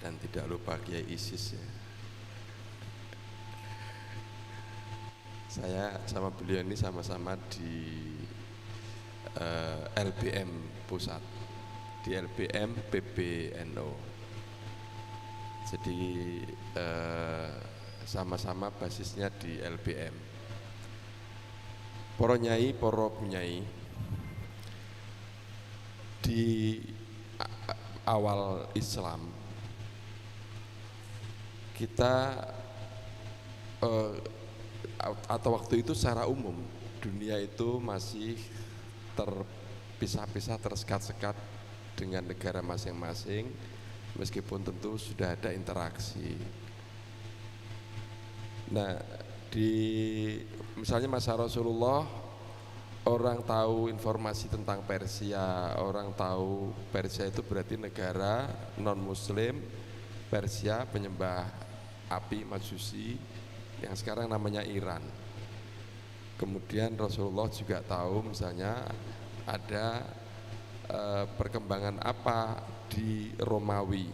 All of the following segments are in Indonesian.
dan tidak lupa Kiai Isis ya. Saya sama beliau ini sama-sama di LBM Pusat, di LBM PBNO. Jadi sama-sama basisnya di LBM. Para nyai, para punyai, di awal Islam kita atau waktu itu secara umum dunia itu masih terpisah-pisah, tersekat-sekat dengan negara masing-masing, meskipun tentu sudah ada interaksi. Nah, di misalnya masa Rasulullah, orang tahu informasi tentang Persia, orang tahu Persia itu berarti negara non-muslim, Persia penyembah api Majusi yang sekarang namanya Iran. Kemudian Rasulullah juga tahu misalnya ada perkembangan apa di Romawi,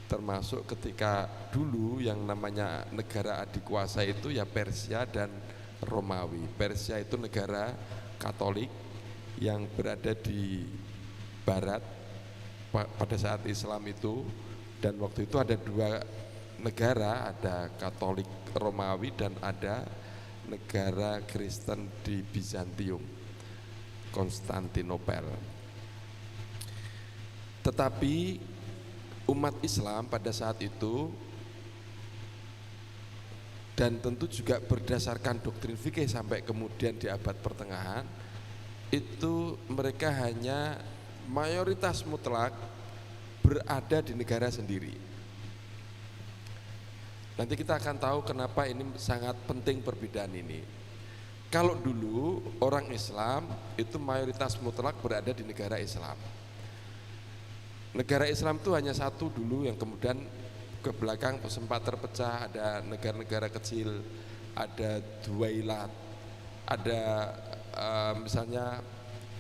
termasuk ketika dulu yang namanya negara adikuasa itu ya Persia dan Romawi. Persia itu negara Katolik yang berada di barat pada saat Islam itu, dan waktu itu ada dua negara, ada Katolik Romawi dan ada negara Kristen di Bizantium, Konstantinopel. Tetapi umat Islam pada saat itu, dan tentu juga berdasarkan doktrin fikih sampai kemudian di abad pertengahan, itu mereka hanya mayoritas mutlak berada di negara sendiri. Nanti kita akan tahu kenapa ini sangat penting perbedaan ini. Kalau dulu orang Islam itu mayoritas mutlak berada di negara Islam. Negara Islam itu hanya satu dulu yang kemudian ke belakang sempat terpecah, ada negara-negara kecil, ada Duailat, ada misalnya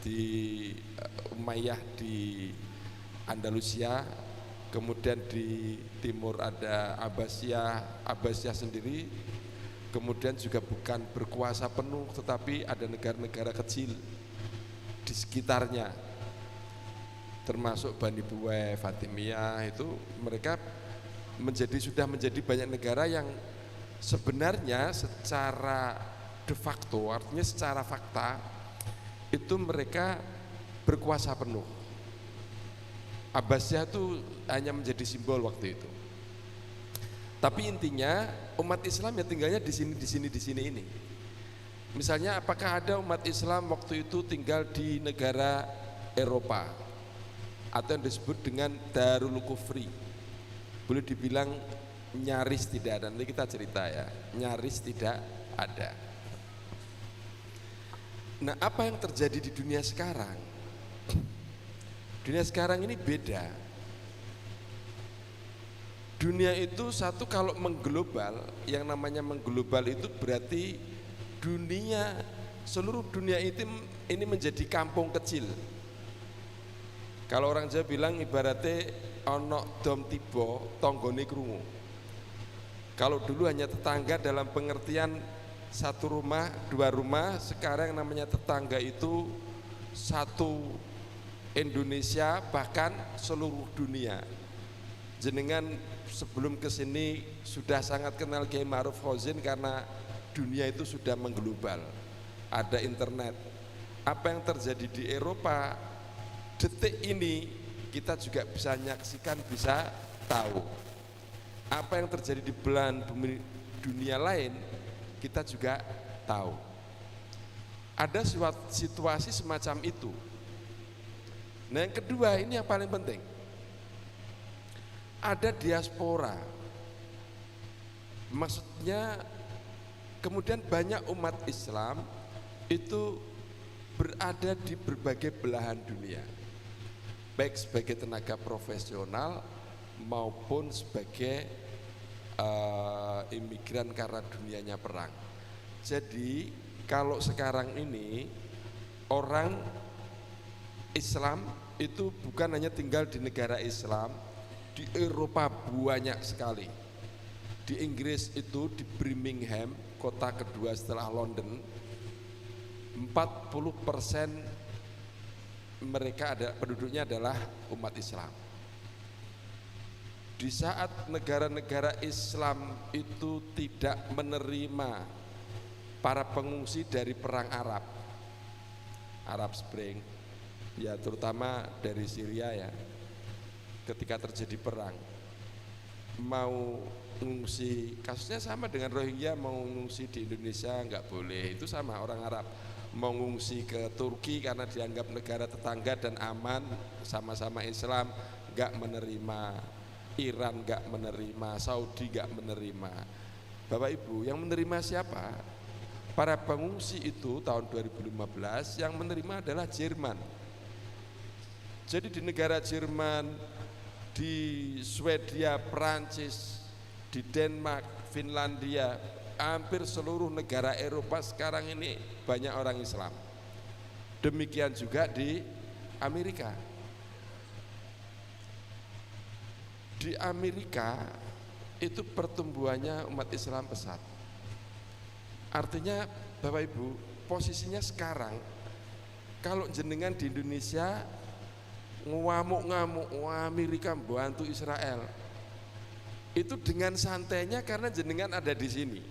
di Umayyah di Andalusia, kemudian di timur ada Abbasiyah sendiri, kemudian juga bukan berkuasa penuh tetapi ada negara-negara kecil di sekitarnya, termasuk Bani Buwai, Fatimiyah, itu mereka sudah menjadi banyak negara yang sebenarnya secara de facto, artinya secara fakta itu mereka berkuasa penuh. Abbasiyah itu hanya menjadi simbol waktu itu. Tapi intinya umat Islam ya tinggalnya di sini ini. Misalnya apakah ada umat Islam waktu itu tinggal di negara Eropa atau yang disebut dengan Darul Kufri? Boleh dibilang nyaris tidak ada. Nanti kita cerita ya, nyaris tidak ada. Nah, apa yang terjadi di dunia sekarang? Dunia sekarang ini beda. Dunia itu satu, kalau mengglobal, yang namanya mengglobal itu berarti dunia, seluruh dunia itu ini menjadi kampung kecil. Kalau orang Jawa bilang ibaratnya ono dom tiba tonggone krungu. Kalau dulu hanya tetangga dalam pengertian satu rumah, dua rumah, sekarang namanya tetangga itu satu Indonesia, bahkan seluruh dunia. Jenengan sebelum kesini sudah sangat kenal Kiai Ma'ruf Khozin karena dunia itu sudah mengglobal, ada internet. Apa yang terjadi di Eropa detik ini kita juga bisa menyaksikan, bisa tahu. Apa yang terjadi di belahan bumi dunia lain kita juga tahu. Ada suatu situasi semacam itu. Nah, yang kedua ini yang paling penting, ada diaspora. Maksudnya kemudian banyak umat Islam itu berada di berbagai belahan dunia, baik sebagai tenaga profesional maupun sebagai imigran karena dunianya perang. Jadi kalau sekarang ini orang Islam itu bukan hanya tinggal di negara Islam, Di Eropa banyak sekali. Di Inggris itu di Birmingham, kota kedua setelah London, 40% mereka penduduknya adalah umat Islam. Di saat negara-negara Islam itu tidak menerima para pengungsi dari perang Arab Spring, ya terutama dari Syria ya, ketika terjadi perang, mau ngungsi, kasusnya sama dengan Rohingya, mau ngungsi di Indonesia nggak boleh, itu sama orang Arab. Mau ngungsi ke Turki karena dianggap negara tetangga dan aman, sama-sama Islam, nggak menerima. Iran nggak menerima, Saudi nggak menerima. Bapak Ibu, yang menerima siapa? Para pengungsi itu tahun 2015 yang menerima adalah Jerman. Jadi di negara Jerman, di Swedia, Prancis, di Denmark, Finlandia, hampir seluruh negara Eropa sekarang ini banyak orang Islam. Demikian juga di Amerika. Di Amerika itu pertumbuhannya umat Islam pesat. Artinya Bapak Ibu, posisinya sekarang kalau jenengan di Indonesia ngamuk-ngamuk, wah Amerika bantu Israel, itu dengan santainya karena jenengan ada di sini.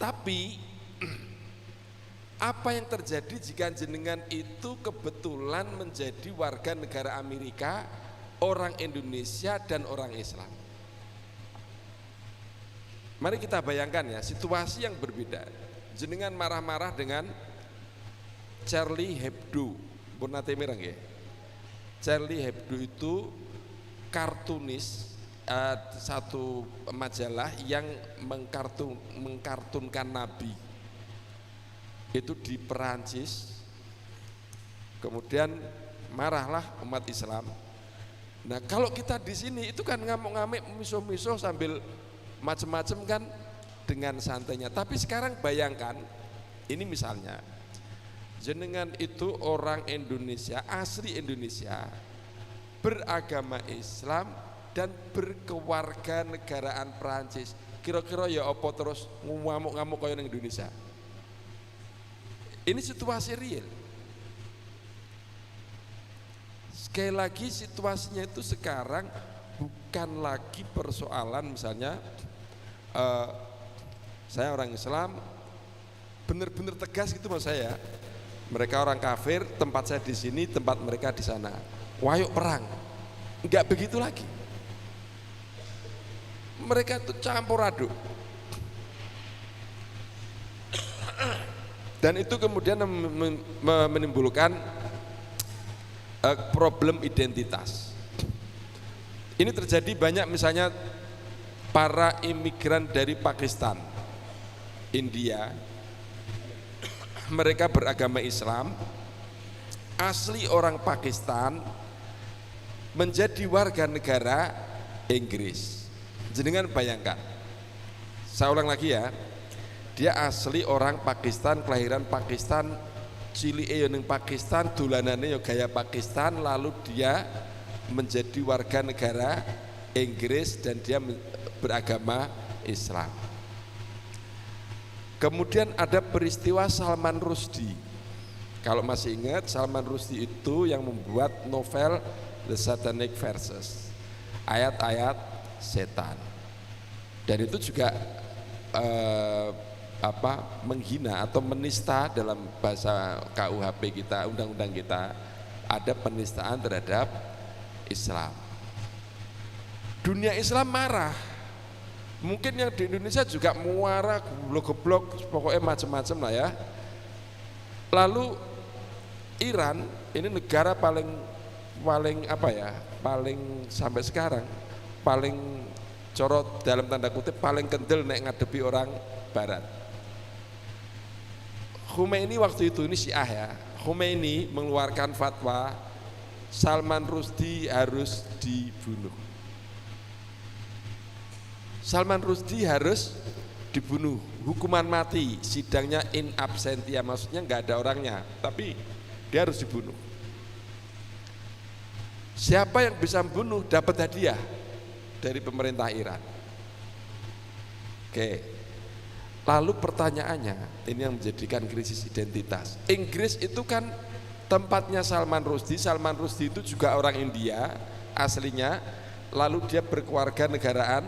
Tapi apa yang terjadi jika jenengan itu kebetulan menjadi warga negara Amerika, orang Indonesia dan orang Islam? Mari kita bayangkan ya, situasi yang berbeda. Jenengan marah-marah dengan Charlie Hebdo, pun nate mireng ya. Charlie Hebdo itu kartunis, satu majalah yang mengkartunkan Nabi. Itu di Perancis. Kemudian marahlah umat Islam. Nah kalau kita di sini itu kan ngamuk-ngamuk, misuh-misuh sambil macam-macam kan dengan santainya. Tapi sekarang bayangkan, ini misalnya jenengan itu orang Indonesia, asli Indonesia, beragama Islam dan berkewarga negaraan Perancis. Kira-kira ya apa terus ngamuk-ngamuk kaya nang Indonesia? Ini situasi real. Sekali lagi situasinya itu sekarang bukan lagi persoalan misalnya saya orang Islam benar-benar tegas gitu mas saya, mereka orang kafir, tempat saya di sini, tempat mereka di sana, wayuk perang, nggak begitu lagi. Mereka itu campur aduk, dan itu kemudian menimbulkan problem identitas. Ini terjadi banyak, misalnya para imigran dari Pakistan, India, mereka beragama Islam, asli orang Pakistan, menjadi warga negara Inggris. Jenengan bayangkan, saya ulang lagi ya, dia asli orang Pakistan, kelahiran Pakistan, cilike yo ning Pakistan, dolanane yo gaya Pakistan, lalu dia menjadi warga negara Inggris dan dia beragama Islam. Kemudian ada peristiwa Salman Rushdie. Kalau masih ingat, Salman Rushdie itu yang membuat novel The Satanic Verses, ayat-ayat setan. Dan itu juga menghina atau menista, dalam bahasa KUHP kita, undang-undang kita, ada penistaan terhadap Islam. Dunia Islam marah. Mungkin yang di Indonesia juga muara, goblok-goblok, pokoknya macam-macam lah ya. Lalu Iran ini negara paling sampai sekarang paling corot dalam tanda kutip, paling kendel nek ngadepi orang Barat. Khomeini waktu itu, ini Syiah ya, Khomeini mengeluarkan fatwa Salman Rushdie harus dibunuh. Salman Rushdie harus dibunuh, hukuman mati, sidangnya in absentia, maksudnya nggak ada orangnya, tapi dia harus dibunuh. Siapa yang bisa membunuh dapat hadiah dari pemerintah Iran. Oke. Lalu pertanyaannya, ini yang menjadikan krisis identitas. Inggris itu kan tempatnya Salman Rushdie. Salman Rushdie itu juga orang India aslinya, lalu dia berkeluarga negaraan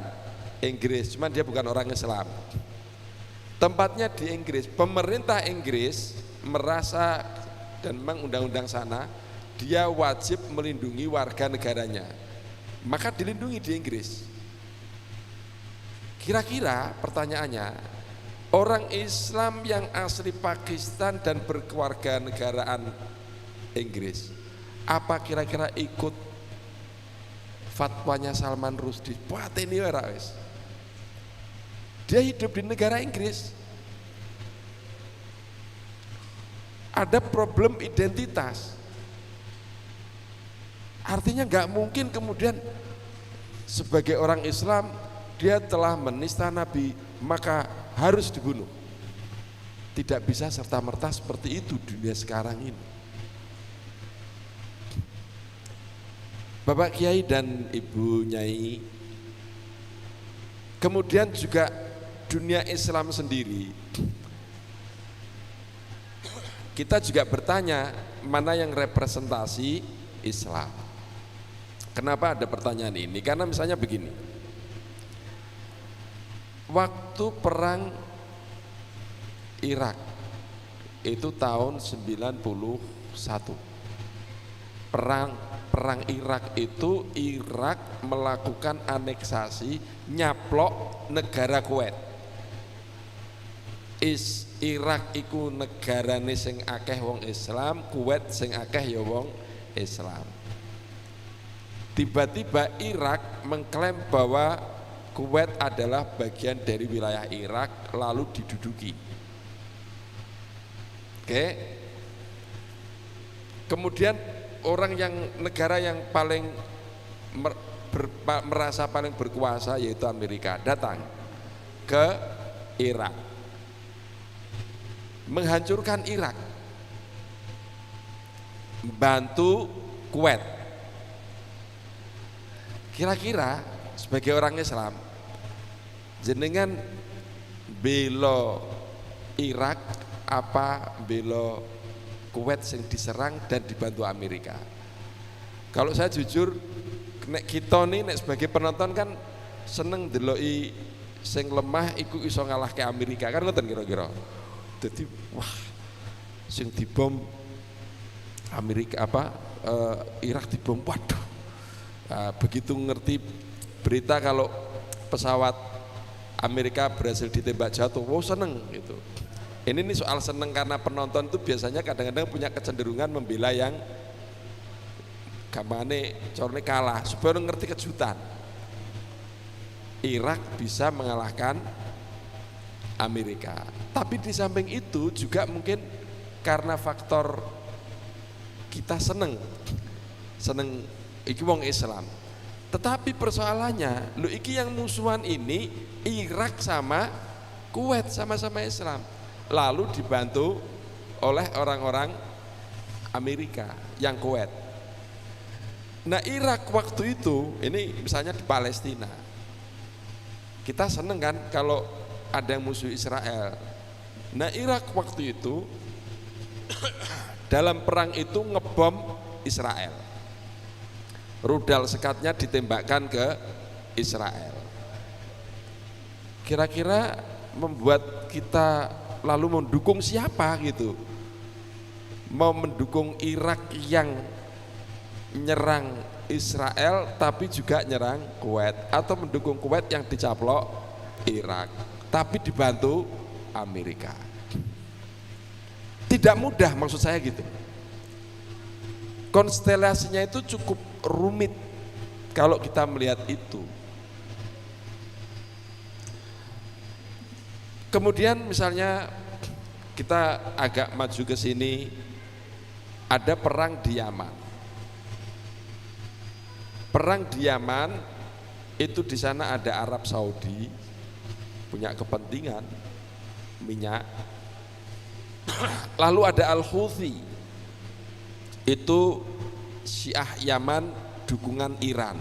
Inggris, cuman dia bukan orang Islam. Tempatnya di Inggris, pemerintah Inggris merasa dan memang undang-undang sana dia wajib melindungi warga negaranya, maka dilindungi di Inggris. Kira-kira pertanyaannya, orang Islam yang asli Pakistan dan berkeluarga negaraan Inggris, apa kira-kira ikut fatwanya Salman Rushdie? Pateni ora wis. Dia hidup di negara Inggris. Ada problem identitas. Artinya nggak mungkin kemudian sebagai orang Islam dia telah menista Nabi maka harus dibunuh. Tidak bisa serta-merta seperti itu dunia sekarang ini. Bapak Kiai dan Ibu Nyai, kemudian juga dunia Islam sendiri, kita juga bertanya mana yang representasi Islam. Kenapa ada pertanyaan ini? Karena misalnya begini, waktu perang Irak itu tahun 91, perang Irak itu Irak melakukan aneksasi, nyaplok negara Kuwait. Irak iku negarane sing akeh wong Islam, Kuwait sing akeh ya wong Islam. Tiba-tiba Irak mengklaim bahwa Kuwait adalah bagian dari wilayah Irak lalu diduduki. Oke. Kemudian orang yang negara yang paling merasa paling berkuasa yaitu Amerika datang ke Irak, menghancurkan Irak, bantu Kuwait. Kira-kira sebagai orang Islam, jenengan belo Irak apa belo Kuwait yang diserang dan dibantu Amerika? Kalau saya jujur, nek kita nih nek sebagai penonton kan seneng deloki sing lemah iku iso ngalahke Amerika kan, ngoten kira-kira. Jadi wah, sing dibom Amerika Irak dibom, waduh. Begitu ngerti berita kalau pesawat Amerika berhasil ditembak jatuh, wow seneng gitu. Ini nih soal seneng karena penonton itu biasanya kadang-kadang punya kecenderungan membela yang gamane corne kalah supaya ngerti kejutan. Irak bisa mengalahkan Amerika. Tapi di samping itu juga mungkin karena faktor kita seneng iki wong Islam. Tetapi persoalannya, lu iki yang musuhan ini Irak sama Kuwait sama-sama Islam, lalu dibantu oleh orang-orang Amerika yang Kuwait. Nah Irak waktu itu, ini misalnya di Palestina, kita seneng kan kalau ada yang musuh Israel. Nah Irak waktu itu dalam perang itu ngebom Israel, rudal sekatnya ditembakkan ke Israel. Kira-kira membuat kita lalu mendukung siapa gitu? Mau mendukung Irak yang nyerang Israel tapi juga nyerang Kuwait, atau mendukung Kuwait yang dicaplok Irak tapi dibantu Amerika? Tidak mudah, maksud saya gitu. Konstelasinya itu cukup rumit kalau kita melihat itu. Kemudian misalnya kita agak maju ke sini, ada perang di Yaman. Perang di Yaman itu di sana ada Arab Saudi punya kepentingan minyak. Lalu ada Al-Houthi, itu Syiah Yaman dukungan Iran.